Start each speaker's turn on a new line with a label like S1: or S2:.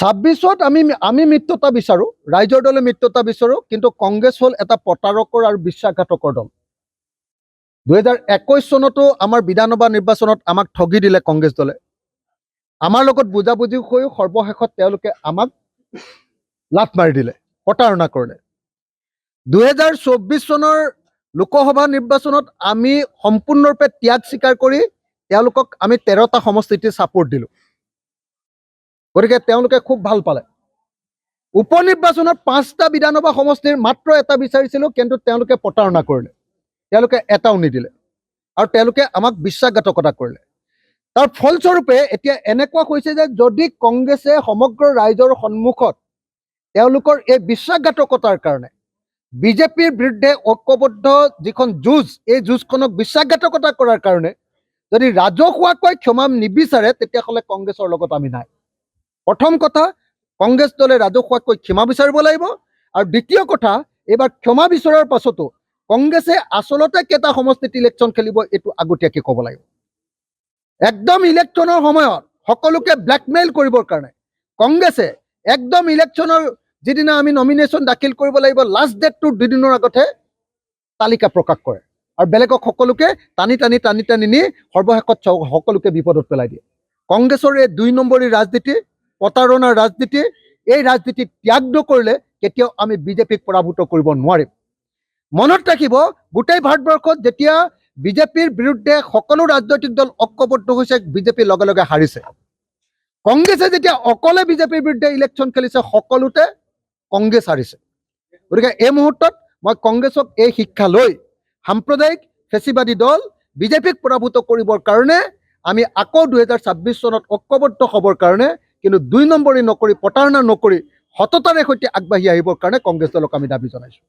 S1: 26ত আমি মিত্ৰতা বিচাৰোঁ, ৰাইজৰ দলে মিত্ৰতা বিচাৰোঁ, কিন্তু কংগ্ৰেছ হ'ল এটা প্ৰতাৰকৰ আৰু বিশ্বাসঘাতকৰ দল। 2021 চনতো আমাৰ বিধানসভা নিৰ্বাচনত আমাক ঠগি দিলে কংগ্ৰেছ দলে। আমাৰ লগত বুজাবুজি হৈ সৰ্বশেষত তেওঁলোকে আমাক লাট মাৰি দিলে, প্ৰতাৰণা কৰিলে। 2024 চনৰ লোকসভা নিৰ্বাচনত আমি সম্পূৰ্ণৰূপে ত্যাগ স্বীকাৰ কৰি তেওঁলোকক আমি 13টা সমষ্টিত ছাপোৰ্ট দিলোঁ। গতিকে তেওঁলোকে খুব ভাল পালে। উপ নিৰ্বাচনত 5টা বিধানসভা সমষ্টিৰ মাত্ৰ এটা বিচাৰিছিলোঁ, কিন্তু তেওঁলোকে প্ৰতাৰণা কৰিলে, তেওঁলোকে এটাও নিদিলে আৰু তেওঁলোকে আমাক বিশ্বাসঘাতকতা কৰিলে। তাৰ ফলস্বৰূপে এতিয়া এনেকুৱা হৈছে যে যদি কংগ্ৰেছে সমগ্ৰ ৰাইজৰ সন্মুখত তেওঁলোকৰ এই বিশ্বাসঘাতকতাৰ কাৰণে বিজেপিৰ বিৰুদ্ধে ঐক্যবদ্ধ যিখন যুঁজ, এই যুঁজখনক বিশ্বাসঘাতকতা কৰাৰ কাৰণে যদি ৰাজহুৱাকৈ ক্ষমা নিবিচাৰে, তেতিয়াহ'লে কংগ্ৰেছৰ লগত আমি নাই। প্ৰথম কথা, কংগ্ৰেছ দলে ৰাজহুৱাকৈ ক্ষমা বিচাৰিব লাগিব, আৰু দ্বিতীয় কথা, এইবাৰ ক্ষমা বিচৰাৰ পাছতো কংগ্ৰেছে আচলতে কেইটা সমষ্টিত ইলেকশ্যন খেলিব এইটো আগতীয়াকৈ ক'ব লাগিব। একদম ইলেকশ্যনৰ সময়ত সকলোকে ব্লেকমেইল কৰিবৰ কাৰণে কংগ্ৰেছে একদম ইলেকশ্যনৰ যিদিনা আমি নমিনেশ্যন দাখিল কৰিব লাগিব, লাষ্ট ডেটটোৰ দুদিনৰ আগতহে তালিকা প্ৰকাশ কৰে আৰু বেলেগক সকলোকে টানি নি সৰ্বশেষত সকলোকে বিপদত পেলাই দিয়ে। কংগ্ৰেছৰ এই 2 নম্বৰী ৰাজনীতি, প্ৰতাৰণাৰ ৰাজনীতি, এই ৰাজনীতি ত্যাগ নকৰিলে কেতিয়াও আমি বিজেপিক পৰাভূত কৰিব নোৱাৰিম। মনত ৰাখিব, গোটেই ভাৰতবৰ্ষত যেতিয়া বিজেপিৰ বিৰুদ্ধে সকলো ৰাজনৈতিক দল ঐক্যবদ্ধ হৈছে, বিজেপিৰ লগে লগে হাৰিছে। কংগ্ৰেছে যেতিয়া অকলে বিজেপিৰ বিৰুদ্ধে ইলেকশ্যন খেলিছে, সকলোতে কংগ্ৰেছ হাৰিছে। গতিকে এই মুহূৰ্তত মই কংগ্ৰেছক এই শিক্ষা লৈ সাম্প্ৰদায়িক ফেচিবাদী দল বিজেপিক পৰাভূত কৰিবৰ কাৰণে আমি আকৌ 2026 চনত ঐক্যবদ্ধ হ'বৰ কাৰণে, কিন্তু 2 নম্বৰী নকৰি, প্ৰতাৰণা নকৰি সততাৰে সৈতে আগবাঢ়ি আহিবৰ কাৰণে কংগ্ৰেছ দলক আমি দাবী জনাইছোঁ।